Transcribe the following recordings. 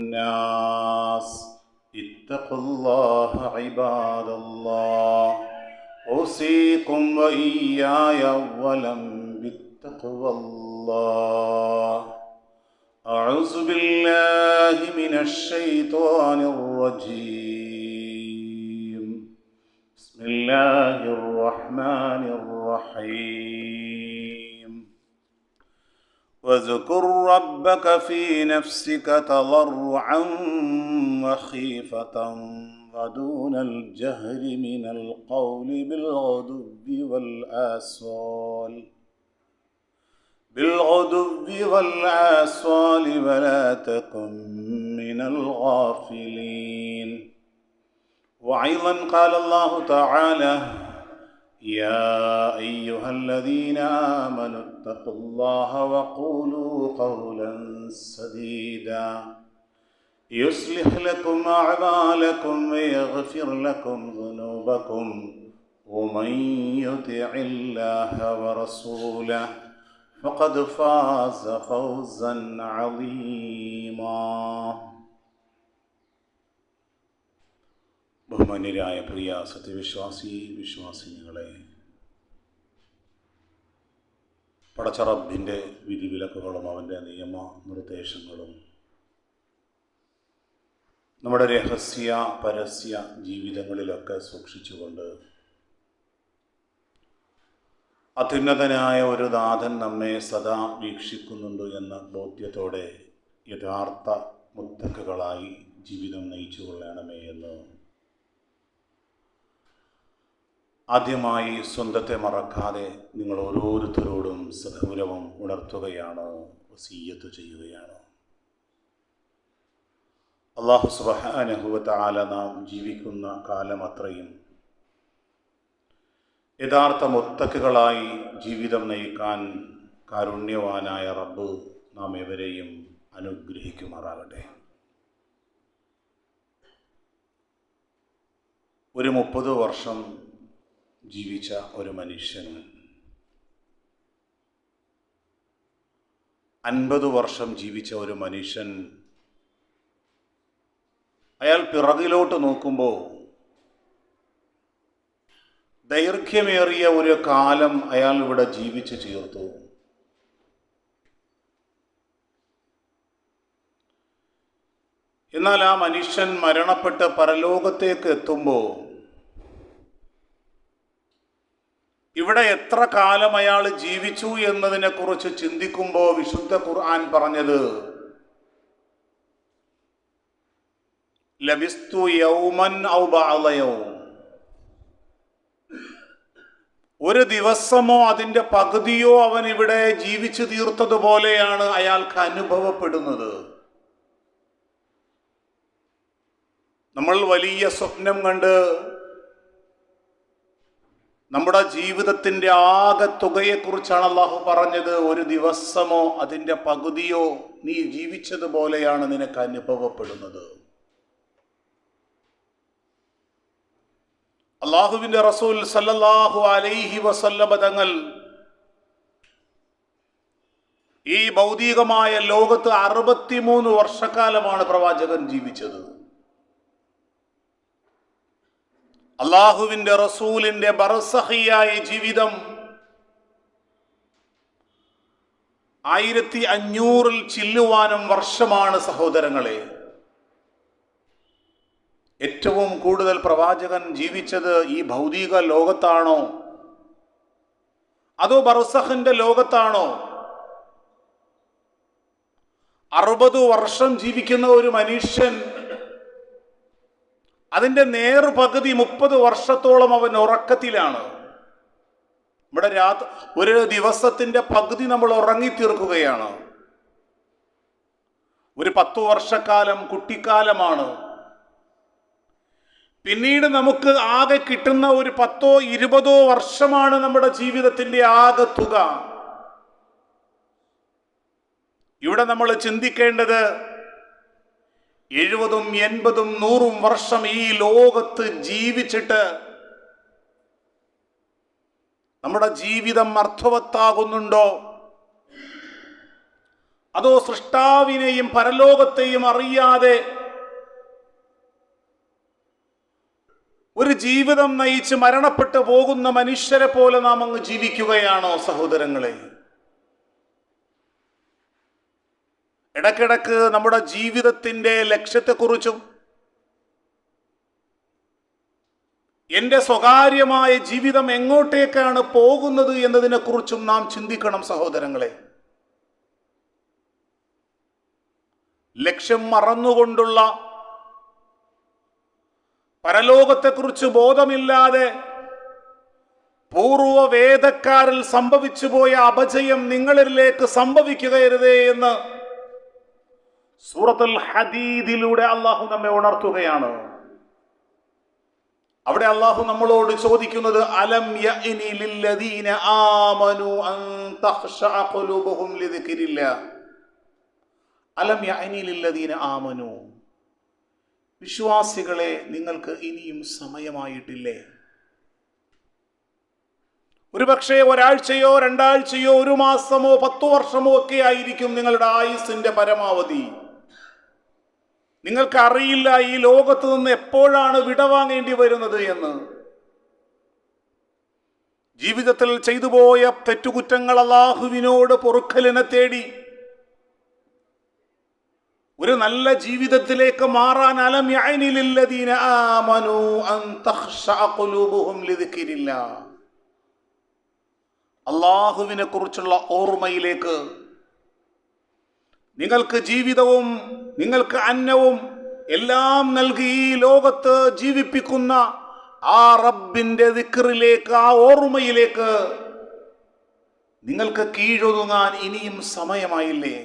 الناس اتقوا الله عباد الله أوصيكم وإياي أولا بتقوى الله. أعوذ بالله من الشيطان الرجيم. بسم الله الرحمن الرحيم. واذكر ربك في نفسك تضرعا وخيفة ودون الجهر من القول بالغدو والآصال ولا تكن من الغافلين. وأيضا قال الله تعالى: يا أيها الذين آمنوا اتقوا الله وقولوا قولا سديدا يصلح لكم أعمالكم ويغفر لكم ذنوبكم ومن يطع الله ورسوله فقد فاز فوزا عظيما. ബഹുമാന്യരായ പ്രിയ വിശ്വാസിനികളെ, പടച്ച റബ്ബിൻ്റെ വിധിവിലക്കുകളും അവൻ്റെ നിയമ നിർദ്ദേശങ്ങളും നമ്മുടെ രഹസ്യ പരസ്യ ജീവിതങ്ങളിലൊക്കെ സൂക്ഷിച്ചുകൊണ്ട് അത്യുന്നതനായ ഒരു നാഥൻ നമ്മെ സദാ വീക്ഷിക്കുന്നുണ്ട് എന്ന ബോധ്യത്തോടെ യഥാർത്ഥ മുത്തഖകളായി ജീവിതം നയിച്ചു കൊള്ളണമേ എന്ന് ആദ്യമായി സ്വന്തത്തെ മറക്കാതെ നിങ്ങൾ ഓരോരുത്തരോടും സഗൗരവം ഉണർത്തുകയാണ്, വസിയ്യത്ത് ചെയ്യുകയാണ്. അല്ലാഹു സുബ്ഹാനഹു വ തആല നാം ജീവിക്കുന്ന കാലം അത്രയും യഥാർത്ഥ മുത്തഖകളായി ജീവിതം നയിക്കാൻ കാരുണ്യവാനായ റബ്ബ് നാം എവരെയും അനുഗ്രഹിക്കുമാറാകട്ടെ. ഒരു 30 വർഷം ജീവിച്ച ഒരു മനുഷ്യൻ 50 വർഷം ജീവിച്ച ഒരു മനുഷ്യൻ അയാൾ പിറകിലോട്ട് നോക്കുമ്പോൾ ദൈർഘ്യമേറിയ ഒരു കാലം അയാൾ ഇവിടെ ജീവിച്ചു തീർത്തു. എന്നാൽ ആ മനുഷ്യൻ മരണപ്പെട്ട് പരലോകത്തേക്ക് എത്തുമ്പോൾ ഇവിടെ എത്ര കാലം അയാൾ ജീവിച്ചു എന്നതിനെക്കുറിച്ച് ചിന്തിക്കുമ്പോൾ വിശുദ്ധ ഖുർആൻ പറഞ്ഞത് ലബിസ്തു യൗമൻ ഔ ബഅദ യൗം, ഒരു ദിവസമോ അതിൻ്റെ പകുതിയോ അവൻ ഇവിടെ ജീവിച്ചു തീർത്തതുപോലെയാണ് അയാൾക്ക് അനുഭവപ്പെടുന്നത്. നമ്മൾ വലിയ സ്വപ്നം കണ്ട് നമ്മുടെ ജീവിതത്തിൻ്റെ ആകെ തുകയെക്കുറിച്ചാണ് അല്ലാഹു പറഞ്ഞത്. ഒരു ദിവസമോ അതിൻ്റെ പകുതിയോ നീ ജീവിച്ചതുപോലെയാണ് നിനക്ക് അനുഭവപ്പെടുന്നത്. അല്ലാഹുവിൻ്റെ റസൂൽ സല്ലല്ലാഹു അലൈഹി വസല്ലമ തങ്ങൾ ഈ ഭൗതികമായ ലോകത്ത് 63 വർഷക്കാലമാണ് പ്രവാചകൻ ജീവിച്ചത്. അല്ലാഹുവിൻ്റെ റസൂലിൻ്റെ ബർസഖിയായ ജീവിതം 1500 ചില്ലുവാനും വർഷമാണ് സഹോദരങ്ങളെ. ഏറ്റവും കൂടുതൽ പ്രവാചകൻ ജീവിച്ചത് ഈ ഭൗതിക ലോകത്താണോ അതോ ബർസഖിന്റെ ലോകത്താണോ? 60 വർഷം ജീവിക്കുന്ന ഒരു മനുഷ്യൻ അതിൻ്റെ നേർപകുതി 30 വർഷത്തോളം അവൻ ഉറക്കത്തിലാണ്. ഇവിടെ ഒരു ദിവസത്തിൻ്റെ പകുതി നമ്മൾ ഉറങ്ങിത്തീർക്കുകയാണ്. ഒരു 10 വർഷക്കാലം കുട്ടിക്കാലമാണ്. പിന്നീട് നമുക്ക് ആകെ കിട്ടുന്ന ഒരു 10-20 വർഷമാണ് നമ്മുടെ ജീവിതത്തിൻ്റെ ആകെ തുക. ഇവിടെ നമ്മൾ ചിന്തിക്കേണ്ടത് 70-80-100 വർഷം ഈ ലോകത്ത് ജീവിച്ചിട്ട് നമ്മുടെ ജീവിതം അർത്ഥവത്താകുന്നുണ്ടോ അതോ സൃഷ്ടാവിനെയും പരലോകത്തെയും അറിയാതെ ഒരു ജീവിതം നയിച്ച് മരണപ്പെട്ടു പോകുന്ന മനുഷ്യരെ പോലെ നാം അങ്ങ് ജീവിക്കുകയാണോ സഹോദരങ്ങളെ? ഇടയ്ക്കിടയ്ക്ക് നമ്മുടെ ജീവിതത്തിൻ്റെ ലക്ഷ്യത്തെക്കുറിച്ചും എൻ്റെ സ്വകാര്യമായ ജീവിതം എങ്ങോട്ടേക്കാണ് പോകുന്നത് എന്നതിനെക്കുറിച്ചും നാം ചിന്തിക്കണം സഹോദരങ്ങളെ. ലക്ഷ്യം മറന്നുകൊണ്ടുള്ള, പരലോകത്തെക്കുറിച്ച് ബോധമില്ലാതെ പൂർവ വേദക്കാരിൽ സംഭവിച്ചു പോയ അപജയം നിങ്ങളിലേക്ക് സംഭവിക്കുകയരുതേ എന്ന് സൂറത്തുൽ ഹദീദിലൂടെ അള്ളാഹു നമ്മെ ഉണർത്തുകയാണ്. അവിടെ അള്ളാഹു നമ്മളോട് ചോദിക്കുന്നത് അലം യഅനി ലില്ലദീന ആമനു അൻ തഖ്ശഅ ഖുലൂബുഹും ലിദിക്രില്ലാഹ്. അലം യഅനി ലില്ലദീന ആമനു, വിശ്വാസികളെ നിങ്ങൾക്ക് ഇനിയും സമയമായിട്ടില്ലേ? ഒരുപക്ഷെ ഒരാഴ്ചയോ 2 ആഴ്ചയോ 1 മാസമോ 10 വർഷമോ ഒക്കെ ആയിരിക്കും നിങ്ങളുടെ ആയുസ്സിന്റെ പരമാവധി. നിങ്ങൾക്ക് അറിയില്ല ഈ ലോകത്ത് നിന്ന് എപ്പോഴാണ് വിടവാങ്ങേണ്ടി വരുന്നത് എന്ന്. ജീവിതത്തിൽ ചെയ്തുപോയ തെറ്റുകുറ്റങ്ങൾ അല്ലാഹുവിനോട് പൊറുക്കലിനെ തേടി ഒരു നല്ല ജീവിതത്തിലേക്ക് മാറാൻ അലം യഅനി ലില്ലദീന ആമനു അൻ തഖ്ശഅ ഖുലൂബുഹും ലിദിക്രില്ലാഹ്, അല്ലാഹുവിനെ കുറിച്ചുള്ള ഓർമ്മയിലേക്ക്. നിങ്ങൾക്ക് ജീവിതവും നിങ്ങൾക്ക് അന്നവും എല്ലാം നൽകി ഈ ലോകത്ത് ജീവിപ്പിക്കുന്ന ആ റബ്ബിന്റെ ദിക്റിലേക്ക്, ആ ഓർമ്മയിലേക്ക് നിങ്ങൾക്ക് കീഴൊതുങ്ങാൻ ഇനിയും സമയമായില്ലേ?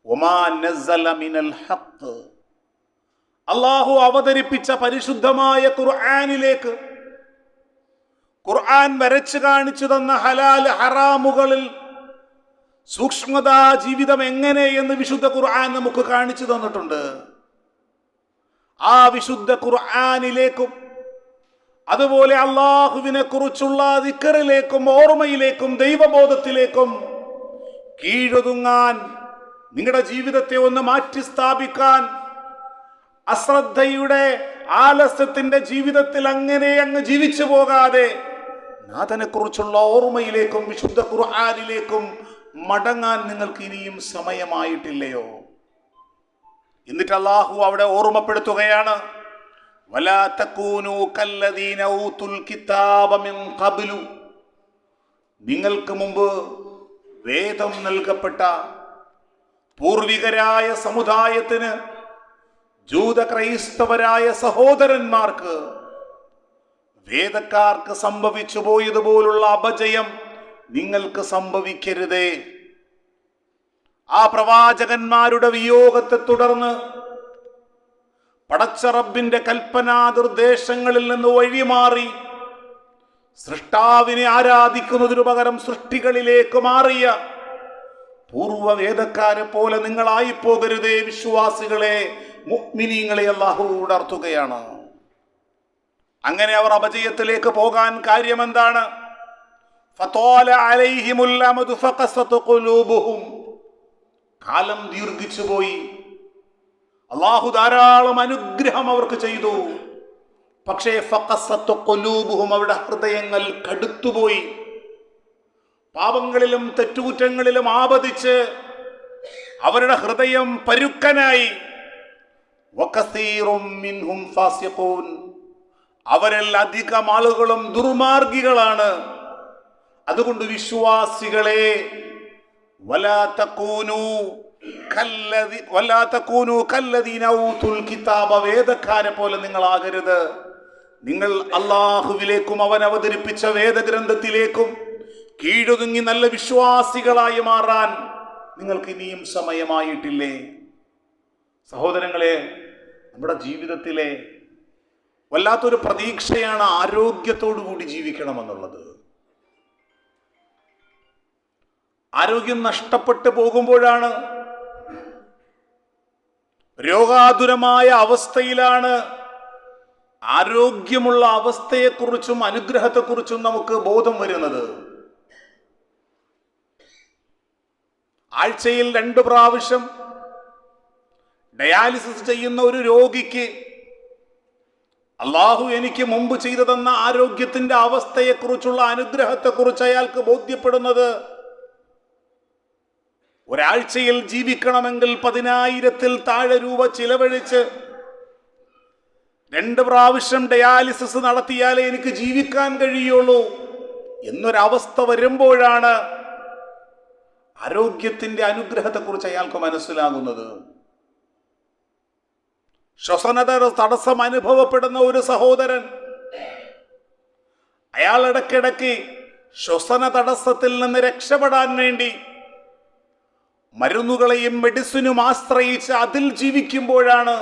വമാ നസ്സല മിനൽ ഹഖ്, അല്ലാഹു അവതരിപ്പിച്ച പരിശുദ്ധമായ ഖുർആനിലേക്ക്, ഖുർആൻ വരച്ചു കാണിച്ചു തന്ന ഹലാൽ ഹറാമുകളിൽ സൂക്ഷ്മതാ ജീവിതം എങ്ങനെ എന്ന് വിശുദ്ധ ഖുർആൻ നമുക്ക് കാണിച്ചു തന്നിട്ടുണ്ട്. ആ വിശുദ്ധ ഖുർആനിലേക്കും അതുപോലെ അല്ലാഹുവിനെ കുറിച്ചുള്ള ദിക്റിലേക്കും ഓർമ്മയിലേക്കും ദൈവബോധത്തിലേക്കും കീഴൊതുങ്ങാൻ, നിങ്ങളുടെ ജീവിതത്തെ ഒന്ന് മാറ്റി സ്ഥാപിക്കാൻ, അശ്രദ്ധയുടെ ആലസ്യത്തിന്റെ ജീവിതത്തിൽ അങ്ങനെ അങ്ങ് ജീവിച്ചു പോകാതെ നാഥനെ കുറിച്ചുള്ള ഓർമ്മയിലേക്കും വിശുദ്ധ ഖുർആനിലേക്കും മടങ്ങാൻ നിങ്ങൾക്ക് ഇനിയും സമയമായിട്ടില്ലയോ? എന്നിട്ട് അല്ലാഹു അവിടെ ഓർമ്മപ്പെടുത്തുകയാണ്, വലാ തകൂനൂ കല്ലദീന ഊതുൽ കിതാബ മിൻ ഖബ്ലു, നിങ്ങൾക്ക് മുമ്പ് വേദം നൽകപ്പെട്ട പൂർവികരായ സമുദായത്തിന്, ജൂത ക്രൈസ്തവരായ സഹോദരന്മാർക്ക്, വേദക്കാർക്ക് സംഭവിച്ചു പോയതുപോലുള്ള അപജയം നിങ്ങൾക്ക് സംഭവിക്കരുതേ. ആ പ്രവാചകന്മാരുടെ വിയോഗത്തെ തുടർന്ന് പടച്ച റബ്ബിന്റെ കൽപ്പനാ നിർദ്ദേശങ്ങളിൽ നിന്ന് വഴിമാറി സൃഷ്ടാവിനെ ആരാധിക്കുന്നതിനു പകരം സൃഷ്ടികളിലേക്ക് മാറിയ പൂർവ്വവേദക്കാരെ പോലെ നിങ്ങളായി പോകരുതേ വിശ്വാസികളെ, മുഅ്മിനീങ്ങളെ അല്ലാഹു ഉണർത്തുകയാണ്. അങ്ങനെ അവർ അപജയത്തിലേക്ക് പോകാൻ കാര്യമെന്താണ്? ഫത്വാല അലൈഹിമുൽ അമദു ഫഖസത് ഖുലൂബുഹും, കാലം ദീർഘിച്ചു പോയി. അല്ലാഹു ധാരാളം അനുഗ്രഹം അവർക്ക് ചെയ്തു. പക്ഷേ ഫഖസത് ഖുലൂബുഹും, അവരുടെ ഹൃദയങ്ങൾ കടുത്തുപോയി. പാപങ്ങളിലും തെറ്റുകുറ്റങ്ങളിലും ആപതിച്ച് അവരുടെ ഹൃദയം പരുക്കനായി. വകസീറും മിൻഹും ഫാസിഖൂൻ, അവരിൽ അധികം ആളുകളും ദുർമാർഗികളാണ്. അതുകൊണ്ട് വിശ്വാസികളെ, വലാ തകൂനൂ കല്ലദീന ഊതുൽ കിതാബ, വേദക്കാരെ പോലെ നിങ്ങളാകരുത്. നിങ്ങൾ അല്ലാഹുവിലേക്കും അവൻ അവതരിപ്പിച്ച വേദഗ്രന്ഥത്തിലേക്കും കീഴൊതുങ്ങി നല്ല വിശ്വാസികളായി മാറാൻ നിങ്ങൾക്ക് ഇനിയും സമയമായിട്ടില്ലേ? സഹോദരങ്ങളെ, നമ്മുടെ ജീവിതത്തിലെ വല്ലാത്തൊരു പ്രതീക്ഷയാണ് ആരോഗ്യത്തോടു കൂടി ജീവിക്കണമെന്നുള്ളത്. ആരോഗ്യം നഷ്ടപ്പെട്ടു പോകുമ്പോഴാണ്, രോഗാതുരമായ അവസ്ഥയിലാണ് ആരോഗ്യമുള്ള അവസ്ഥയെക്കുറിച്ചും അനുഗ്രഹത്തെക്കുറിച്ചും നമുക്ക് ബോധം വരുന്നത്. ആഴ്ചയിൽ 2 പ്രാവശ്യം ഡയാലിസിസ് ചെയ്യുന്ന ഒരു രോഗിക്ക് അള്ളാഹു എനിക്ക് മുമ്പ് ചെയ്തു തന്ന ആരോഗ്യത്തിന്റെ അവസ്ഥയെക്കുറിച്ചുള്ള അനുഗ്രഹത്തെക്കുറിച്ച് അയാൾക്ക് ബോധ്യപ്പെടുന്നത് ഒരാഴ്ചയിൽ ജീവിക്കണമെങ്കിൽ 10,000-ൽ താഴെ രൂപ ചിലവഴിച്ച് 2 പ്രാവശ്യം ഡയാലിസിസ് നടത്തിയാലേ എനിക്ക് ജീവിക്കാൻ കഴിയുള്ളൂ എന്നൊരവസ്ഥ വരുമ്പോഴാണ് ആരോഗ്യത്തിന്റെ അനുഗ്രഹത്തെക്കുറിച്ച് അയാൾക്ക് മനസ്സിലാകുന്നത്. ശ്വസന തടസ്സം അനുഭവപ്പെടുന്ന ഒരു സഹോദരൻ, അയാൾ ഇടയ്ക്കിടയ്ക്ക് ശ്വസന തടസ്സത്തിൽ നിന്ന് രക്ഷപ്പെടാൻ വേണ്ടി മരുന്നുകളെയും മെഡിസിനും ആശ്രയിച്ച് അതിൽ ജീവിക്കുമ്പോഴാണ്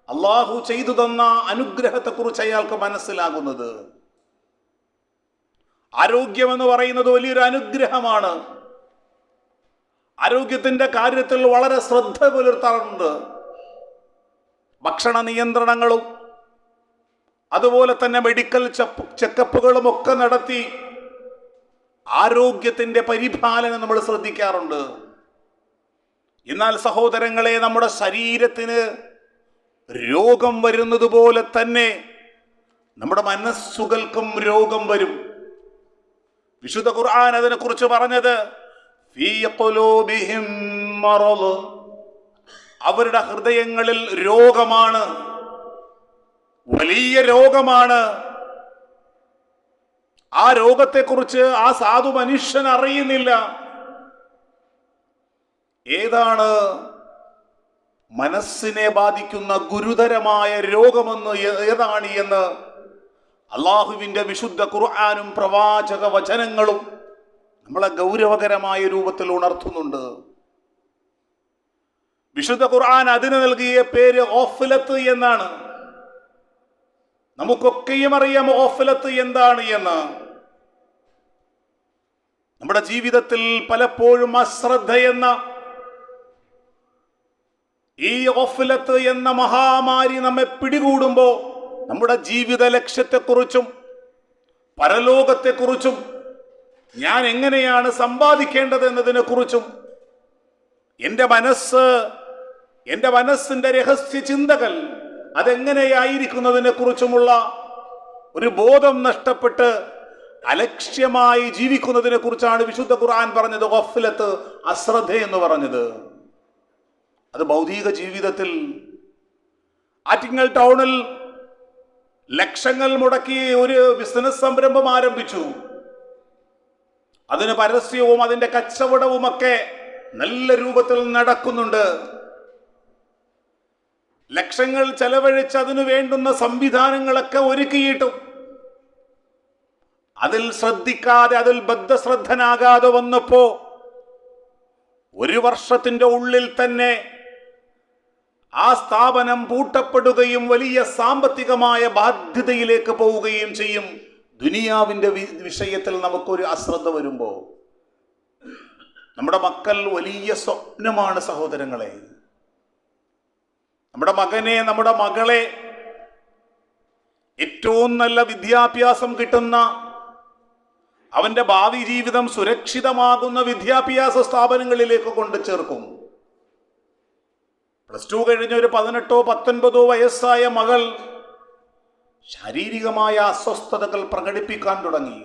അള്ളാഹു ചെയ്തു തന്ന അനുഗ്രഹത്തെക്കുറിച്ച് അയാൾക്ക് മനസ്സിലാകുന്നത്. ആരോഗ്യമെന്ന് പറയുന്നത് വലിയൊരു അനുഗ്രഹമാണ്. ആരോഗ്യത്തിന്റെ കാര്യത്തിൽ വളരെ ശ്രദ്ധ പുലർത്താറുണ്ട്. ഭക്ഷണ നിയന്ത്രണങ്ങളും അതുപോലെ തന്നെ മെഡിക്കൽ ചെക്കപ്പുകളും ഒക്കെ നടത്തി ആരോഗ്യത്തിന്റെ പരിപാലനം നമ്മൾ ശ്രദ്ധിക്കാറുണ്ട്. എന്നാൽ സഹോദരങ്ങളെ, നമ്മുടെ ശരീരത്തിന് രോഗം വരുന്നത് പോലെ തന്നെ നമ്മുടെ മനസ്സുകൾക്കും രോഗം വരും. വിശുദ്ധ ഖുർആൻ അതിനെക്കുറിച്ച് പറഞ്ഞത് ഫീ ഖുലൂബിഹിം മറദ്, അവരുടെ ഹൃദയങ്ങളിൽ രോഗമാണ്, വലിയ രോഗമാണ്. ആ രോഗത്തെക്കുറിച്ച് ആ സാധു മനുഷ്യൻ അറിയുന്നില്ല. ഏതാണ് മനസ്സിനെ ബാധിക്കുന്ന ഗുരുതരമായ രോഗമെന്ന് ഏതാണ് എന്ന് അള്ളാഹുവിന്റെ വിശുദ്ധ ഖുർആനും പ്രവാചക വചനങ്ങളും നമ്മളെ ഗൗരവകരമായ രൂപത്തിൽ ഉണർത്തുന്നുണ്ട്. വിശുദ്ധ ഖുർആൻ അതിന് നൽകിയ പേര് ഗഫ്ലത്ത് എന്നാണ്. നമുക്കൊക്കെയും അറിയാം ഗഫ്ലത്ത് എന്താണ് എന്ന്. നമ്മുടെ ജീവിതത്തിൽ പലപ്പോഴും അശ്രദ്ധ എന്ന ഈ ഗഫ്ലത്ത് എന്ന മഹാമാരി നമ്മെ പിടികൂടുമ്പോൾ നമ്മുടെ ജീവിത ലക്ഷ്യത്തെക്കുറിച്ചും പരലോകത്തെക്കുറിച്ചും ഞാൻ എങ്ങനെയാണ് സമ്പാദിക്കേണ്ടത് എന്നതിനെ കുറിച്ചും എൻ്റെ മനസ്സിന്റെ രഹസ്യ ചിന്തകൾ അതെങ്ങനെയായിരിക്കുന്നതിനെ കുറിച്ചുമുള്ള ഒരു ബോധം നഷ്ടപ്പെട്ട് അലക്ഷ്യമായി ജീവിക്കുന്നതിനെ കുറിച്ചാണ് വിശുദ്ധ ഖുർആൻ പറഞ്ഞത് ഗഫ്ലത്ത്, അശ്രദ്ധ എന്ന് പറഞ്ഞത്. അത് ഭൗതിക ജീവിതത്തിൽ ആറ്റിങ്ങൽ ടൗണിൽ ലക്ഷങ്ങൾ മുടക്കി ഒരു ബിസിനസ് സംരംഭം ആരംഭിച്ചു. അതിന് പരസ്യവും അതിന്റെ കച്ചവടവുമൊക്കെ നല്ല രൂപത്തിൽ നടക്കുന്നുണ്ട്. ലക്ഷങ്ങൾ ചെലവഴിച്ച് അതിനു വേണ്ടുന്ന സംവിധാനങ്ങളൊക്കെ ഒരുക്കിയിട്ടും അതിൽ ശ്രദ്ധിക്കാതെ, അതിൽ ബദ്ധശ്രദ്ധനാകാതെ വന്നപ്പോ 1 വർഷത്തിന്റെ ഉള്ളിൽ തന്നെ ആ സ്ഥാപനം പൂട്ടപ്പെടുകയും വലിയ സാമ്പത്തികമായ ബാധ്യതയിലേക്ക് പോവുകയും ചെയ്യും. ദുനിയാവിന്റെ വിഷയത്തിൽ നമുക്കൊരു അശ്രദ്ധ വരുമ്പോ നമ്മുടെ മക്കൾ വലിയ സ്വപ്നമാണ് സഹോദരങ്ങളെ. നമ്മുടെ മകനെ, നമ്മുടെ മകളെ ഏറ്റവും നല്ല വിദ്യാഭ്യാസം കിട്ടുന്ന, അവന്റെ ഭാവി ജീവിതം സുരക്ഷിതമാകുന്ന വിദ്യാഭ്യാസ സ്ഥാപനങ്ങളിലേക്ക് കൊണ്ടു ചേർക്കും. +2 കഴിഞ്ഞ ഒരു 18-19 വയസ്സായ മകൾ ശാരീരികമായ അസ്വസ്ഥതകൾ പ്രകടിപ്പിക്കാൻ തുടങ്ങി.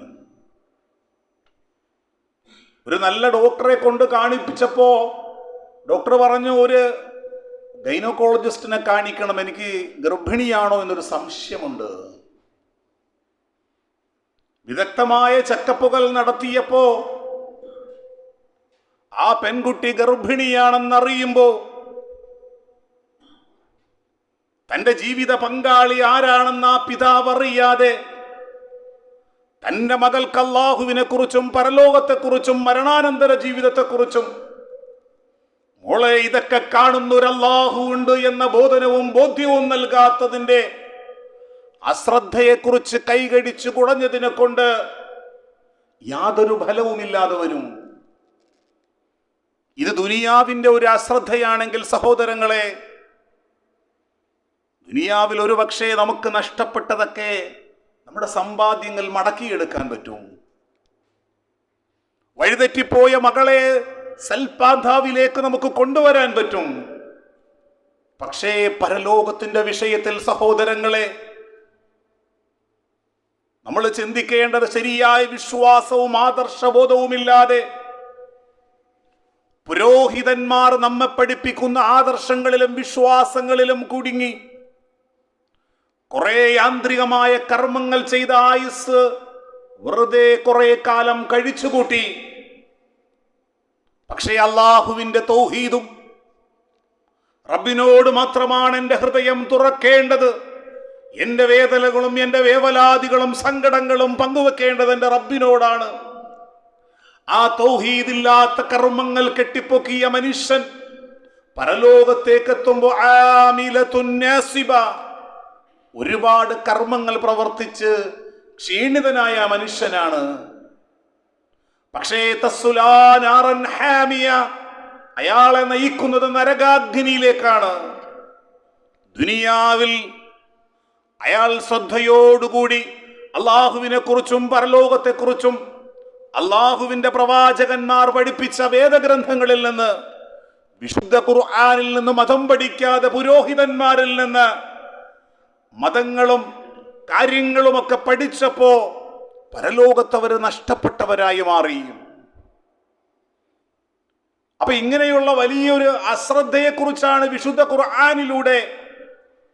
ഒരു നല്ല ഡോക്ടറെ കൊണ്ട് കാണിപ്പിച്ചപ്പോ ഡോക്ടർ പറഞ്ഞു, ഒരു ഗൈനക്കോളജിസ്റ്റിനെ കാണിക്കണം, എനിക്ക് ഗർഭിണിയാണോ എന്നൊരു സംശയമുണ്ട്. വിദഗ്ധമായ ചെക്കപ്പുകൾ നടത്തിയപ്പോ ആ പെൺകുട്ടി ഗർഭിണിയാണെന്നറിയുമ്പോ തന്റെ ജീവിത പങ്കാളി ആരാണെന്ന് ആ പിതാവ് അറിയാതെ തന്റെ മകൾക്ക് അല്ലാഹുവിനെ കുറിച്ചും പരലോകത്തെക്കുറിച്ചും മരണാനന്തര ജീവിതത്തെക്കുറിച്ചും, മോളെ ഇതൊക്കെ കാണുന്ന ഒരു അല്ലാഹു ഉണ്ട് എന്ന ബോധ്യവും നൽകാത്തതിന്റെ അശ്രദ്ധയെക്കുറിച്ച് കൈകടിച്ചു കുടഞ്ഞതിനെ കൊണ്ട് യാതൊരു ഫലവുമില്ലാതെ വരും. ഇത് ദുനിയാവിന്റെ ഒരു അശ്രദ്ധയാണെങ്കിൽ സഹോദരങ്ങളെ, ദുനിയാവിൽ ഒരു പക്ഷേ നമുക്ക് നഷ്ടപ്പെട്ടതൊക്കെ നമ്മുടെ സമ്പാദ്യങ്ങൾ മടക്കിയെടുക്കാൻ പറ്റും. വഴിതെറ്റിപ്പോയ മകളെ സൽപാന്താവിലേക്ക് നമുക്ക് കൊണ്ടുവരാൻ പറ്റും. പക്ഷേ പരലോകത്തിന്റെ വിഷയത്തിൽ സഹോദരങ്ങളെ, നമ്മൾ ചിന്തിക്കേണ്ടത് ശരിയായ വിശ്വാസവും ആദർശബോധവുമില്ലാതെ പുരോഹിതന്മാർ നമ്മെ പഠിപ്പിക്കുന്ന ആദർശങ്ങളിലും വിശ്വാസങ്ങളിലും കുടുങ്ങി കുറെ യാന്ത്രികമായ കർമ്മങ്ങൾ ചെയ്ത ആയുസ് വെറുതെ കുറെ കാലം കഴിച്ചുകൂട്ടി. പക്ഷേ അള്ളാഹുവിന്റെ തൗഹീദും റബ്ബിനോട് മാത്രമാണ് എൻ്റെ ഹൃദയം തുറക്കേണ്ടത്. എൻ്റെ വേദനകളും എൻ്റെ വേവലാദികളും സങ്കടങ്ങളും പങ്കുവെക്കേണ്ടത് എൻ്റെ റബ്ബിനോടാണ്. ആ തൗഹീദില്ലാത്ത കർമ്മങ്ങൾ കെട്ടിപ്പൊക്കിയ മനുഷ്യൻ പരലോകത്തേക്ക് എത്തുമ്പോൾ ആമിലത്തുൻ നാസിബ, ഒരുപാട് കർമ്മങ്ങൾ പ്രവർത്തിച്ച് ക്ഷീണിതനായ മനുഷ്യനാണ്. പക്ഷേ തസ്സുലാ നാറൻ ഹാമിയ, അയാളെ നയിക്കുന്നത് നരകാഗ്നിയിലേക്കാണ്. ദുനിയാവിൽ അയാൾ ശ്രദ്ധയോടുകൂടി അള്ളാഹുവിനെ കുറിച്ചും പരലോകത്തെക്കുറിച്ചും അള്ളാഹുവിന്റെ പ്രവാചകന്മാർ പഠിപ്പിച്ച വേദഗ്രന്ഥങ്ങളിൽ നിന്ന്, വിശുദ്ധ ഖുർആനിൽ നിന്ന് മതം പഠിക്കാതെ പുരോഹിതന്മാരിൽ നിന്ന് മതങ്ങളും കാര്യങ്ങളുമൊക്കെ പഠിച്ചപ്പോ പരലോകത്തവർ നഷ്ടപ്പെട്ടവരായി മാറി. അപ്പൊ ഇങ്ങനെയുള്ള വലിയൊരു അശ്രദ്ധയെക്കുറിച്ചാണ് വിശുദ്ധ ഖുർആനിലൂടെ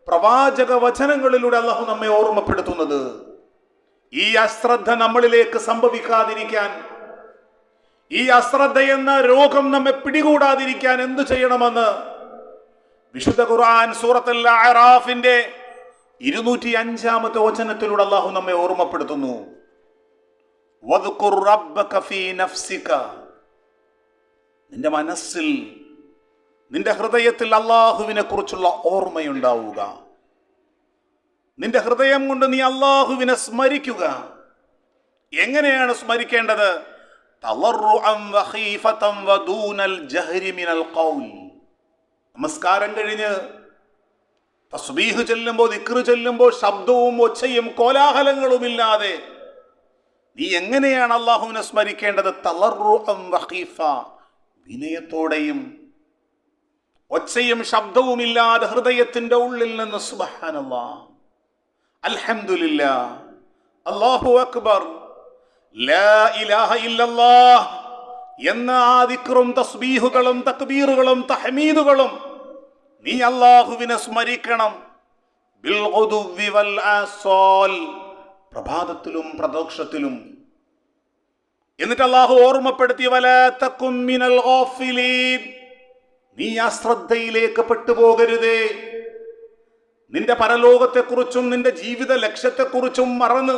പ്രവാചക വചനങ്ങളിലൂടെ അള്ളാഹു നമ്മെ ഓർമ്മപ്പെടുത്തുന്നത്. ഈ അശ്രദ്ധ നമ്മളിലേക്ക് സംഭവിക്കാതിരിക്കാൻ, ഈ അശ്രദ്ധ എന്ന രോഗം നമ്മെ പിടികൂടാതിരിക്കാൻ എന്തു ചെയ്യണമെന്ന് വിശുദ്ധ ഖുർആൻ സൂറത്തുൽ അഅറാഫിന്റെ 205-ാമത്തെ വചനത്തിലൂടെ അള്ളാഹു നമ്മെ ഓർമ്മപ്പെടുത്തുന്നു. വദ്കുർ റബ്ബക ഫീ നഫ്സിക, നിന്റെ മനസ്സിൽ, നിന്റെ ഹൃദയത്തിൽ അള്ളാഹുവിനെ കുറിച്ചുള്ള ഓർമ്മയുണ്ടാവുക. നിന്റെ ഹൃദയം കൊണ്ട് നീ അള്ളാഹുവിനെ സ്മരിക്കുക. എങ്ങനെയാണ് സ്മരിക്കേണ്ടത്? തളർറുഅൻ വഖീഫതൻ വദൂനൽ ജഹരി മിനൽ ഖൗൽ. നമസ്കാരം കഴിഞ്ഞ് തസ്ബീഹ് ചൊല്ലുമ്പോൾ, ദിക്ർ ചൊല്ലുമ്പോൾ ശബ്ദവും ഒച്ചയും കോലാഹലങ്ങളുമില്ലാതെ നീ എങ്ങനെയാണ് അള്ളാഹുവിനെ സ്മരിക്കേണ്ടത്? തളർറുഅൻ വഖീഫ, വിനയത്തോടെയും ഒച്ചയും ശബ്ദവുമില്ലാതെ ഹൃദയത്തിന്റെ ഉള്ളിൽ നിന്ന് സുബ്ഹാനല്ലാഹ്, അൽഹംദുലില്ലാഹ്, അല്ലാഹു അക്ബർ, ലാ ഇലാഹ ഇല്ലല്ലാഹ് എന്ന ആ ദിക്റും തസ്ബീഹുകളും തക്ബീറുകളും തഹ്മീദുകളും നീ അല്ലാഹുവിനെ സ്മരിക്കണം. ബിൽ ഗുദുവി വൽ ആസാൽ, പ്രഭാതത്തിലും പ്രദോഷത്തിലും. എന്നിട്ട് അല്ലാഹു ഓർമ്മപ്പെടുത്തി, വലാ തകും മിനൽ ഗാഫിലീൻ, നീ ആ ശ്രദ്ധയിലേക്ക് പെട്ടുപോകരുതേ. നിന്റെ പരലോകത്തെക്കുറിച്ചും നിന്റെ ജീവിത ലക്ഷ്യത്തെക്കുറിച്ചും മറന്ന്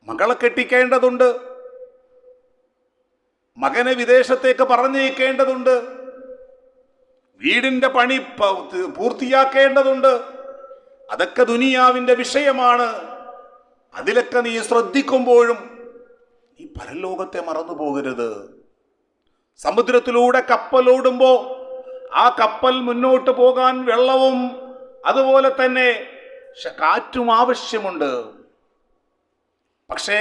മകളെ കെട്ടിക്കേണ്ടതുണ്ട്, മകനെ വിദേശത്തേക്ക് പറഞ്ഞയക്കേണ്ടതുണ്ട്, വീടിന്റെ പണി പൂർത്തിയാക്കേണ്ടതുണ്ട്. അതൊക്കെ ദുനിയാവിന്റെ വിഷയമാണ്. അതിലൊക്കെ നീ ശ്രദ്ധിക്കുമ്പോഴും നീ പരലോകത്തെ മറന്നു പോകരുത്. സമുദ്രത്തിലൂടെ കപ്പലോടുമ്പോ ആ കപ്പൽ മുന്നോട്ട് പോകാൻ വെള്ളവും അതുപോലെ തന്നെ കാറ്റും ആവശ്യമുണ്ട്. പക്ഷേ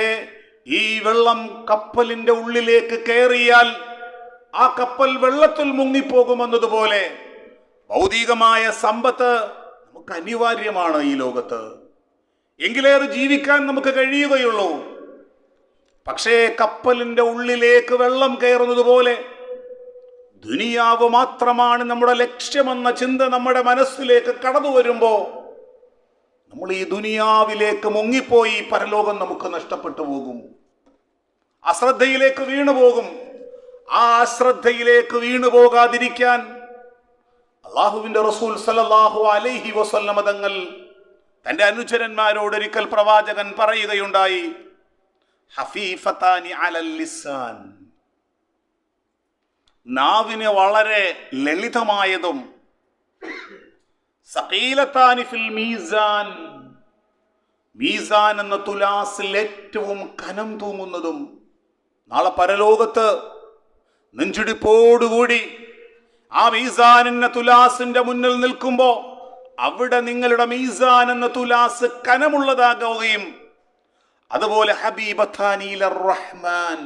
ഈ വെള്ളം കപ്പലിന്റെ ഉള്ളിലേക്ക് കയറിയാൽ ആ കപ്പൽ വെള്ളത്തിൽ മുങ്ങിപ്പോകുമെന്നതുപോലെ ഭൗതികമായ സമ്പത്ത് നമുക്ക് അനിവാര്യമാണ് ഈ ലോകത്ത്. എങ്കിലേ അത് ജീവിക്കാൻ നമുക്ക് കഴിയുകയുള്ളൂ. പക്ഷേ കപ്പലിന്റെ ഉള്ളിലേക്ക് വെള്ളം കയറുന്നത് പോലെ ദുനിയാവ് മാത്രമാണ് നമ്മുടെ ലക്ഷ്യമെന്ന ചിന്ത നമ്മുടെ മനസ്സിലേക്ക് കടന്നു വരുമ്പോ നമ്മൾ ഈ ദുനിയാവിലേക്ക് മുങ്ങിപ്പോയി പരലോകം നമുക്ക് നഷ്ടപ്പെട്ടു പോകും, അശ്രദ്ധയിലേക്ക് വീണുപോകും. ആ അശ്രദ്ധയിലേക്ക് വീണു പോകാതിരിക്കാൻ അള്ളാഹുവിന്റെ റസൂൽ സല്ലല്ലാഹു അലൈഹി വസല്ലമ തങ്ങൾ തന്റെ അനുചരന്മാരോട് ഒരിക്കൽ പ്രവാചകൻ പറയുകയുണ്ടായി, ഹഫീഫതാനി അലൽ ലിസാൻ, നാവിന് വളരെ ലളിതമായതും, സഖീലതാനി ഫിൽ മീസാൻ, മീസാൻ എന്ന തുലാസിൽ ഏറ്റവും കനം തൂങ്ങുന്നതും. നാളെ പരലോകത്ത് നെഞ്ചിടിപ്പോടുകൂടി ആ മീസാൻ എന്ന തുലാസിന്റെ മുന്നിൽ നിൽക്കുമ്പോ അവിടെ നിങ്ങളുടെ മീസാൻ എന്ന തുലാസ് കനമുള്ളതാകുകയും അതുപോലെ ഹബീബത്താനി ഇലർ റഹ്മാൻ,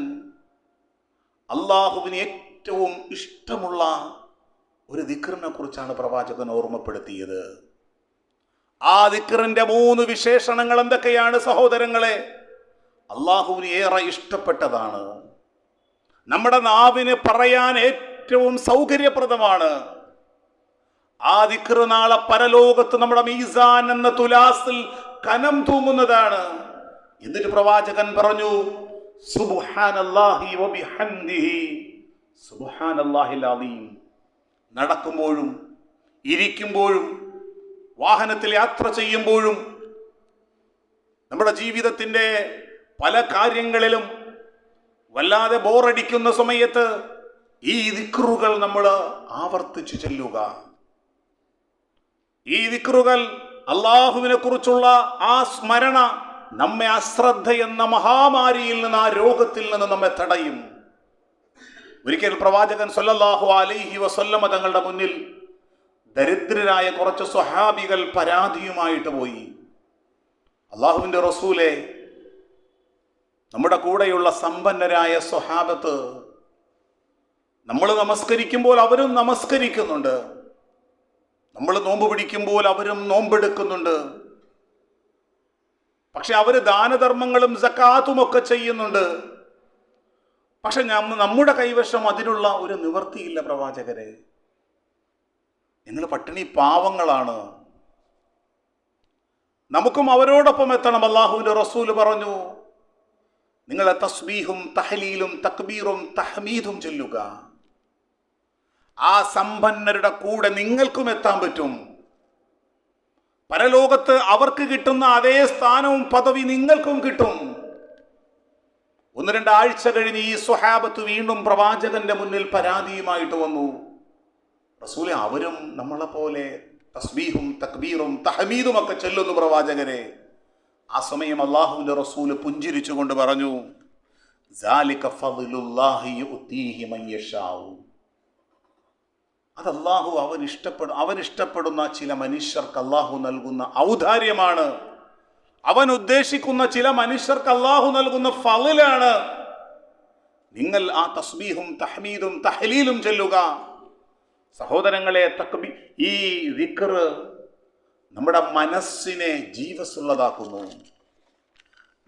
അള്ളാഹുവിന് ഏറ്റവും ഇഷ്ടമുള്ള ഒരു ദിക്റിനെ കുറിച്ചാണ് പ്രവാചകൻ ഓർമ്മപ്പെടുത്തിയത്. ആ ദിക്റിന്റെ 3 വിശേഷണങ്ങൾ എന്തൊക്കെയാണ് സഹോദരങ്ങളെ? അള്ളാഹുവിന് ഏറെ ഇഷ്ടപ്പെട്ടതാണ്, നമ്മുടെ നാവിന് പറയാൻ ഏറ്റവും സൗകര്യപ്രദമാണ്. ആ ദിക്ർ നാളെ പരലോകത്ത് നമ്മുടെ മീസാൻ എന്ന തുലാസിൽ കനം തൂങ്ങുന്നതാണ്. എന്നിട്ട് പ്രവാചകൻ പറഞ്ഞു, സുബ്ഹാനല്ലാഹി വബിഹംദിഹി സുബ്ഹാനല്ലാഹിൽ അലീം. നടക്കുമ്പോഴും ഇരിക്കുമ്പോഴും വാഹനത്തിൽ യാത്ര ചെയ്യുമ്പോഴും നമ്മുടെ ജീവിതത്തിൻ്റെ പല കാര്യങ്ങളിലും വല്ലാതെ ബോറടിക്കുന്ന സമയത്ത് ഈ ദിക്റുകൾ നമ്മൾ ആവർത്തിച്ചു ചെല്ലുക. ഈ ദിക്റുകൾ, അള്ളാഹുവിനെ കുറിച്ചുള്ള ആ സ്മരണ നമ്മെ അശ്രദ്ധ എന്ന മഹാമാരിയിൽ നിന്ന്, ആ രോഗത്തിൽ നിന്ന് നമ്മെ തടയും. ഒരിക്കൽ പ്രവാചകൻ സല്ലല്ലാഹു അലൈഹി വസല്ലമ തങ്ങളുടെ മുന്നിൽ ദരിദ്രരായ കുറച്ച് സ്വഹാബികൾ പരാതിയുമായിട്ട് പോയി. അള്ളാഹുവിൻ്റെ റസൂലെ, നമ്മുടെ കൂടെയുള്ള സമ്പന്നരായ സ്വഹാബത്ത് നമ്മൾ നമസ്കരിക്കുമ്പോൾ അവരും നമസ്കരിക്കുന്നുണ്ട്, നമ്മൾ നോമ്പ് പിടിക്കുമ്പോൾ അവരും നോമ്പെടുക്കുന്നുണ്ട്, പക്ഷെ അവർ ദാനധർമ്മങ്ങളും സക്കാത്തും ഒക്കെ ചെയ്യുന്നുണ്ട്. പക്ഷെ നമ്മുടെ കൈവശം അതിനുള്ള ഒരു നിവൃത്തിയില്ല പ്രവാചകരെ. നിങ്ങൾ പട്ടിണി പാവങ്ങളാണ്, നമുക്കും അവരോടൊപ്പം എത്തണം. അല്ലാഹുവിൻ്റെ റസൂല് പറഞ്ഞു, നിങ്ങളെ തസ്ബീഹും തഹ്ലീലും തക്ബീറും തഹ്മീദും ചൊല്ലുക. ആ സമ്പന്നരുടെ കൂടെ നിങ്ങൾക്കും എത്താൻ പറ്റും. പരലോകത്ത് അവർക്ക് കിട്ടുന്ന അതേ സ്ഥാനവും പദവി നിങ്ങൾക്കും കിട്ടും. 1-2 ആഴ്ച കഴിഞ്ഞ് ഈ സ്വഹാബത്ത് വീണ്ടും പ്രവാചകന്റെ മുന്നിൽ പരാതിയുമായിട്ട് വന്നു. റസൂലെ, അവരും നമ്മളെ പോലെ തസ്ബീഹും തക്ബീറും തഹ്മീദും ഒക്കെ ചൊല്ലുന്നു പ്രവാചകരെ. ആ സമയം അല്ലാഹുവിൻ്റെ റസൂല് പുഞ്ചിരിച്ചുകൊണ്ട് പറഞ്ഞു, "സാലിക ഫദ്ലുല്ലാഹി യുഅ്തീഹി മൻ യശാഉ." അത് അല്ലാഹു അവൻ ഇഷ്ടപ്പെടുന്ന ചില മനുഷ്യർക്ക് അല്ലാഹു നൽകുന്ന ഔദാര്യമാണ്. അവൻ ഉദ്ദേശിക്കുന്ന ചില മനുഷ്യർക്ക് അല്ലാഹു നൽകുന്ന ഫളിലാണ്. നിങ്ങൾ ആ തസ്ബീഹും തഹ്മീദും തഹ്ലീലും ചൊല്ലുക. സഹോദരങ്ങളെ, ഈ ദിക്ർ നമ്മുടെ മനസ്സിനെ ജീവസുള്ളതാക്കുന്നു.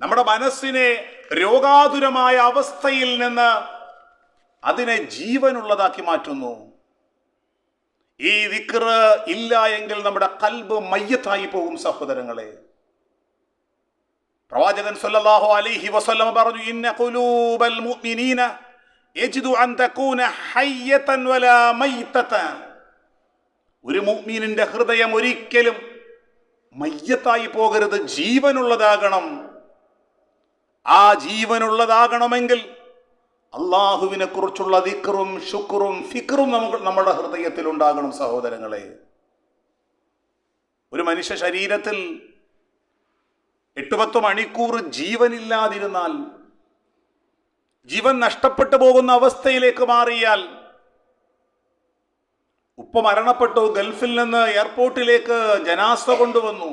നമ്മുടെ മനസ്സിനെ രോഗാതുരമായ അവസ്ഥയിൽ നിന്ന് അതിനെ ജീവനുള്ളതാക്കി മാറ്റുന്നു. ഈ ദിക്ർ ഇല്ല എങ്കിൽ നമ്മുടെ ഖൽബ് മയ്യത്തായി പോകും സഹോദരങ്ങളെ. പ്രവാചകൻ സല്ലല്ലാഹു അലൈഹി വസല്ലം പറഞ്ഞു, ഇന്ന ഖുലൂബൽ മുഅ്മിനീന യജിദു അൻ തകൂന ഹയ്യതൻ വലാ മയ്തതൻ. ഒരു മുഅ്മിനിന്റെ ഹൃദയം ഒരിക്കലും മയ്യത്തായി പോകരുത്, ജീവനുള്ളതാകണം. ആ ജീവനുള്ളതാകണമെങ്കിൽ അള്ളാഹുവിനെ കുറിച്ചുള്ള ദിക്റും ശുക്റും ഫിക്റും നമ്മുടെ ഹൃദയത്തിൽ ഉണ്ടാകണം സഹോദരങ്ങളെ. ഒരു മനുഷ്യ ശരീരത്തിൽ 8-10 മണിക്കൂർ ജീവനില്ലാതിരുന്നാൽ, ജീവൻ നഷ്ടപ്പെട്ടു പോകുന്ന അവസ്ഥയിലേക്ക് മാറിയാൽ, ഉപ്പ മരണപ്പെട്ടു, ഗൾഫിൽ നിന്ന് എയർപോർട്ടിലേക്ക് ജനാസ കൊണ്ടുവന്നു,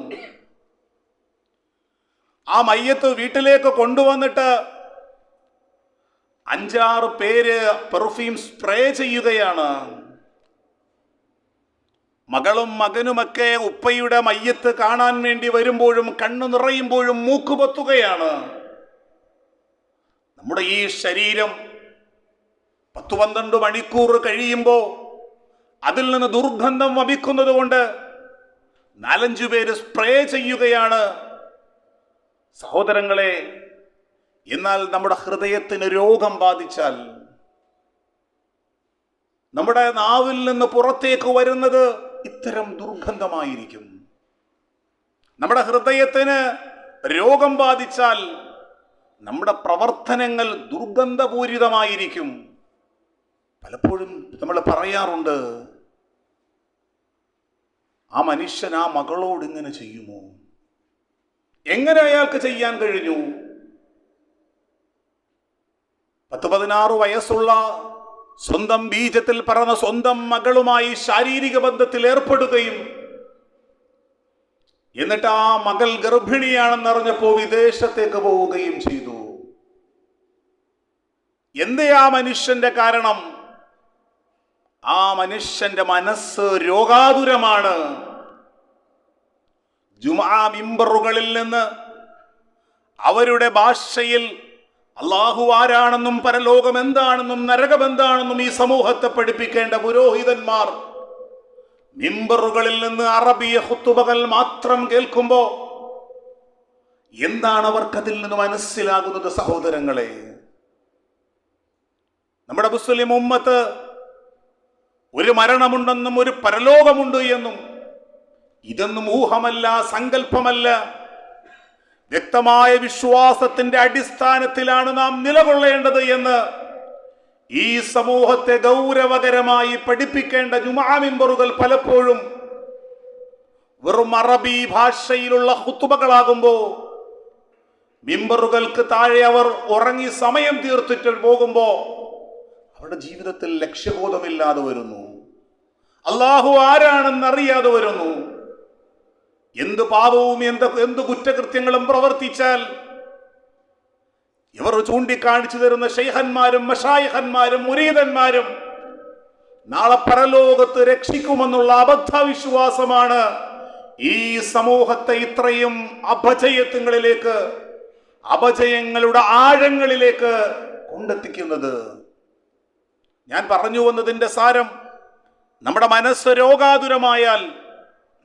ആ മയ്യത്ത് വീട്ടിലേക്ക് കൊണ്ടുവന്നിട്ട് 5-6 പേര് പെർഫ്യൂം സ്പ്രേ ചെയ്യുകയാണ്. മകളും മകനുമൊക്കെ ഉപ്പയുടെ മയ്യത്ത് കാണാൻ വേണ്ടി വരുമ്പോഴും കണ്ണു നിറയുമ്പോഴും മൂക്കുപൊത്തുകയാണ്. നമ്മുടെ ഈ ശരീരം 10-12 മണിക്കൂർ കഴിയുമ്പോൾ അതിൽ നിന്ന് ദുർഗന്ധം വമിക്കുന്നത് കൊണ്ട് 4-5 പേര് സ്പ്രേ ചെയ്യുകയാണ് സഹോദരങ്ങളെ. എന്നാൽ നമ്മുടെ ഹൃദയത്തിന് രോഗം ബാധിച്ചാൽ, നമ്മുടെ നാവിൽ നിന്ന് പുറത്തേക്ക് വരുന്നത് ഇത്തരം ദുർഗന്ധമായിരിക്കും. നമ്മുടെ ഹൃദയത്തിന് രോഗം ബാധിച്ചാൽ നമ്മുടെ പ്രവർത്തനങ്ങൾ ദുർഗന്ധപൂരിതമായിരിക്കും. പലപ്പോഴും നമ്മൾ പറയാറുണ്ട്, ആ മനുഷ്യൻ ആ മകളോട് ഇങ്ങനെ ചെയ്യുമോ? എങ്ങനെ അയാൾക്ക് ചെയ്യാൻ കഴിഞ്ഞു? 10-16 വയസ്സുള്ള സ്വന്തം ബീജത്തിൽ പറന്ന സ്വന്തം മകളുമായി ശാരീരിക ബന്ധത്തിൽ ഏർപ്പെടുകയും എന്നിട്ട് ആ മകൾ ഗർഭിണിയാണെന്നറിഞ്ഞപ്പോൾ വിദേശത്തേക്ക് പോവുകയും ചെയ്തു. എന്തേ ആ മനുഷ്യന്റെ കാരണം? ആ മനുഷ്യന്റെ മനസ്സ് രോഗാതുരമാണ്. ജുമുഅ മിമ്പറുകളിൽ നിന്ന് അവരുടെ ഭാഷയിൽ അല്ലാഹു ആരാണെന്നും പരലോകം എന്താണെന്നും നരകം എന്താണെന്നും ഈ സമൂഹത്തെ പഠിപ്പിക്കേണ്ട പുരോഹിതന്മാർ മിമ്പറുകളിൽ നിന്ന് അറബിയ ഖുതുബകൾ മാത്രം കേൾക്കുമ്പോൾ എന്താണ് അവർക്കതിൽ നിന്ന് മനസ്സിലാകുന്നത്? സഹോദരങ്ങളെ, നമ്മുടെ മുസ്ലിം ഉമ്മത്ത് ഒരു മരണമുണ്ടെന്നും ഒരു പരലോകമുണ്ട് എന്നും ഇതൊന്നും ഊഹമല്ല, സങ്കല്പമല്ല, വ്യക്തമായ വിശ്വാസത്തിന്റെ അടിസ്ഥാനത്തിലാണ് നാം നിലകൊള്ളേണ്ടത് എന്ന് ഈ സമൂഹത്തെ ഗൗരവകരമായി പഠിപ്പിക്കേണ്ട ജുമുഅ മിമ്പറുകൾ പലപ്പോഴും വെറും അറബി ഭാഷയിലുള്ള ഖുതുബകളാകുമ്പോ മിമ്പറുകൾക്ക് താഴെ അവർ ഉറങ്ങി സമയം തീർത്തിട്ട് പോകുമ്പോ അവരുടെ ജീവിതത്തിൽ ലക്ഷ്യബോധമില്ലാതെ വരുന്നു. അല്ലാഹു ആരാണെന്ന് അറിയാതെ വരുന്നു. എന്ത് പാപവും എന്ത് കുറ്റകൃത്യങ്ങളും പ്രവർത്തിച്ചാൽ ഇവർ ചൂണ്ടിക്കാണിച്ചു തരുന്ന ശൈഖന്മാരും മശായിഖന്മാരും മുരീദന്മാരും നാളെ പരലോകത്ത് രക്ഷിക്കുമെന്നുള്ള അബദ്ധവിശ്വാസമാണ് ഈ സമൂഹത്തെ ഇത്രയും അപജയങ്ങളിലേക്ക്, അപജയങ്ങളുടെ ആഴങ്ങളിലേക്ക് കൊണ്ടെത്തിക്കുന്നത്. ഞാൻ പറഞ്ഞു വന്നതിന്റെ സാരം, നമ്മുടെ മനസ്സ് രോഗാതുരമായാൽ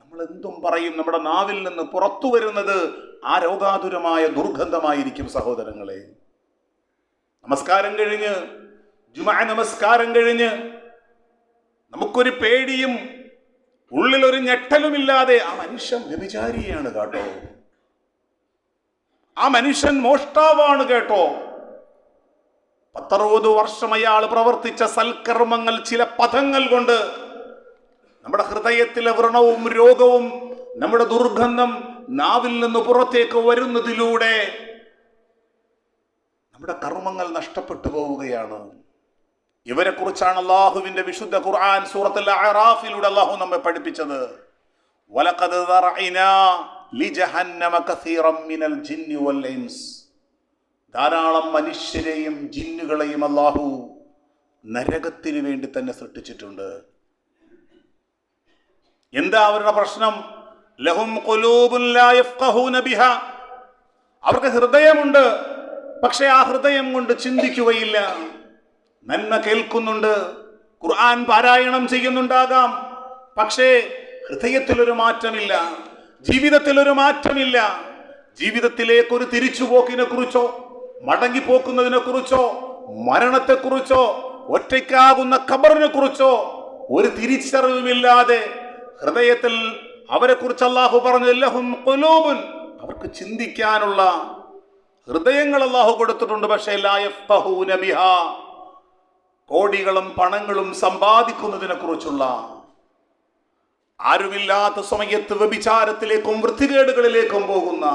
നമ്മൾ എന്തും പറയും. നമ്മുടെ നാവിൽ നിന്ന് പുറത്തു വരുന്നത് ആ രോഗാതുരമായ ദുർഗന്ധമായിരിക്കും. സഹോദരങ്ങളെ, നമസ്കാരം കഴിഞ്ഞ്, ജുമുഅ നമസ്കാരം കഴിഞ്ഞ് നമുക്കൊരു പേടിയും ഉള്ളിലൊരു ഞെട്ടലുമില്ലാതെ ആ മനുഷ്യൻ വ്യഭിചാരിയാണ് കേട്ടോ, ആ മനുഷ്യൻ മോഷ്ടാവാണ് കേട്ടോ, 10-60 വർഷം അയാൾ പ്രവർത്തിച്ച സൽക്കർമ്മങ്ങൾ ചില പദങ്ങൾ കൊണ്ട് നമ്മുടെ ഹൃദയത്തിലെ വ്രണവും രോഗവും നമ്മുടെ ദുർഗന്ധം നാവിൽ നിന്ന് പുറത്തേക്ക് വരുന്നതിലൂടെ നമ്മുടെ കർമ്മങ്ങൾ നഷ്ടപ്പെട്ടു പോവുകയാണ്. ഇവരെ കുറിച്ചാണ് അല്ലാഹുവിന്റെ വിശുദ്ധ ഖുർആൻ സൂറത്തുൽ അഅറാഫിലൂടെ അല്ലാഹു നമ്മെ പഠിപ്പിച്ചത്. വലഖദ് ദറഅനാ ലിജഹന്നമ കസീറൻ മിനൽ ജിന്നി വൽ ഇൻസ്. ധാരാളം മനുഷ്യരെയും ജിന്നുകളെയും അല്ലാഹു നരകത്തിന് വേണ്ടി തന്നെ സൃഷ്ടിച്ചിട്ടുണ്ട്. എന്താ അവരുടെ പ്രശ്നം? ലഹും ഖുലൂബുൻ ലാ യഫ്ഖഹൂന ബിഹാ. അവർക്ക് ഹൃദയമുണ്ട്, പക്ഷേ ആ ഹൃദയം കൊണ്ട് ചിന്തിക്കുകയില്ല. നന്മ കേൾക്കുന്നുണ്ട്, ഖുർആൻ പാരായണം ചെയ്യുന്നുണ്ടാകാം, പക്ഷേ ഹൃദയത്തിലൊരു മാറ്റമില്ല, ജീവിതത്തിലൊരു മാറ്റമില്ല. ജീവിതത്തിലേക്കൊരു തിരിച്ചുപോക്കിനെ കുറിച്ചോ മടങ്ങിപ്പോക്കുന്നതിനെ കുറിച്ചോ മരണത്തെക്കുറിച്ചോ ഒറ്റയ്ക്കാകുന്ന ഖബറിനെ കുറിച്ചോ ഒരു തിരിച്ചറിവുമില്ലാതെ ഹൃദയത്തിൽ അവരെ കുറിച്ച് അല്ലാഹു പറഞ്ഞു, ലഹും ഖുലൂബുൻ, അവർക്ക് ചിന്തിക്കാനുള്ള ഹൃദയങ്ങൾ അല്ലാഹു കൊടുത്തിട്ടുണ്ട്, പക്ഷേ ലാ യഫ്ഖഹൂന ബിഹാ, കോടികളും പണങ്ങളും സമ്പാദിക്കുന്നതിനെ കുറിച്ചുള്ള, ആരുമില്ലാത്ത സമയത്ത് വ്യഭിചാരത്തിലേക്കും വൃത്തികേടുകളിലേക്കും പോകുന്ന,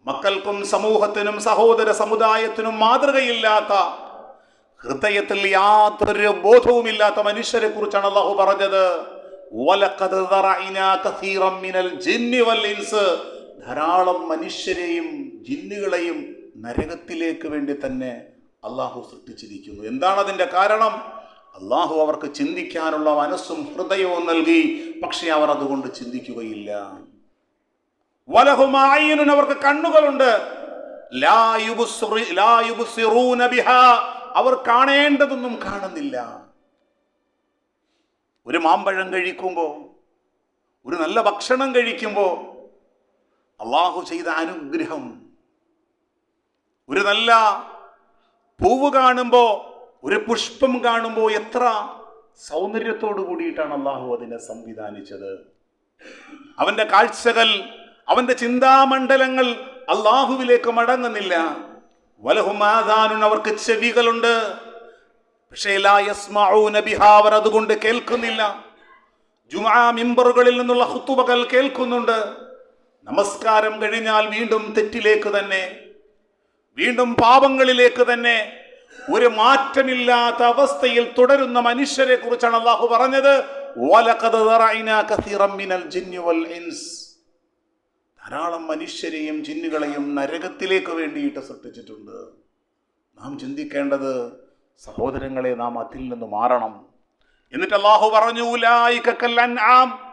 മക്കൾക്കും സമൂഹത്തിനും സഹോദര സമുദായത്തിനും മാതൃകയില്ലാത്ത, ഹൃദയത്തിൽ യാതൊരു ബോധവുമില്ലാത്ത മനുഷ്യരെ കുറിച്ചാണ് അല്ലാഹു പറഞ്ഞത്. വലഖദ് ദറഅനാ കസീറൻ മിനൽ ജിന്നി വൽ ഇൻസ്. ധാരാളം മനുഷ്യരെയും ജിന്നുകളെയും നരകത്തിലേക്ക് വേണ്ടി തന്നെ അല്ലാഹു സൃഷ്ടിച്ചിരിക്കുന്നു. എന്താണ് അതിന്റെ കാരണം? അല്ലാഹു അവർക്ക് ചിന്തിക്കാനുള്ള മനസ്സും ഹൃദയവും നൽകി, പക്ഷെ അവർ അതുകൊണ്ട് ചിന്തിക്കുകയില്ല. വലഹും അയ്യുൻ, അവർക്ക് കണ്ണുകളുണ്ട്, ലാ യുബ്സിറൂന ബിഹാ, അവർ കാണേണ്ടതൊന്നും കാണുന്നില്ല. ഒരു മാമ്പഴം കഴിക്കുമ്പോൾ, ഒരു നല്ല ഭക്ഷണം കഴിക്കുമ്പോൾ അല്ലാഹു ചെയ്ത അനുഗ്രഹം, ഒരു നല്ല പൂവ് കാണുമ്പോൾ, ഒരു പുഷ്പം കാണുമ്പോൾ എത്ര സൗന്ദര്യത്തോടു കൂടിയിട്ടാണ് അല്ലാഹു അതിനെ സംവിധാനിച്ചത്. അവന്റെ കാഴ്ചകൾ, അവന്റെ ചിന്താമണ്ഡലങ്ങൾ അല്ലാഹുവിലേക്ക് മടങ്ങുന്നില്ല. വലഹും ആദാനുൻ, അവർക്ക് ചെവികളുണ്ട്, പക്ഷേ ലാ യസ്മഊന ബിഹാ, അവർ അതുകൊണ്ട് കേൾക്കുന്നില്ല. ജുമുഅ മിമ്പറുകളിൽ നിന്നുള്ള ഖുതുബകൾ കേൾക്കുന്നുണ്ട്, നമസ്കാരം കഴിഞ്ഞാൽ വീണ്ടും തെറ്റിലേക്ക് തന്നെ, വീണ്ടും പാപങ്ങളിലേക്ക് തന്നെ, ഒരു മാറ്റമില്ലാത്ത അവസ്ഥയിൽ തുടരുന്ന മനുഷ്യരെ കുറിച്ചാണ് അല്ലാഹു പറഞ്ഞത്. വലഖദ് ദറഅനാ കസീറൻ മിനൽ ജിന്നി വൽ ഇൻസ്. ധാരാളം മനുഷ്യരെയും ജിന്നുകളെയും നരകത്തിലേക്ക് വേണ്ടിയിട്ട് സൃഷ്ടിച്ചിട്ടുണ്ട്. നാം ചിന്തിക്കേണ്ടത്, സഹോദരങ്ങളെ, നാം അതിൽ നിന്ന് മാറണം. എന്നിട്ട് അല്ലാഹു പറഞ്ഞു, ഉലൈക കൽ അൻആം,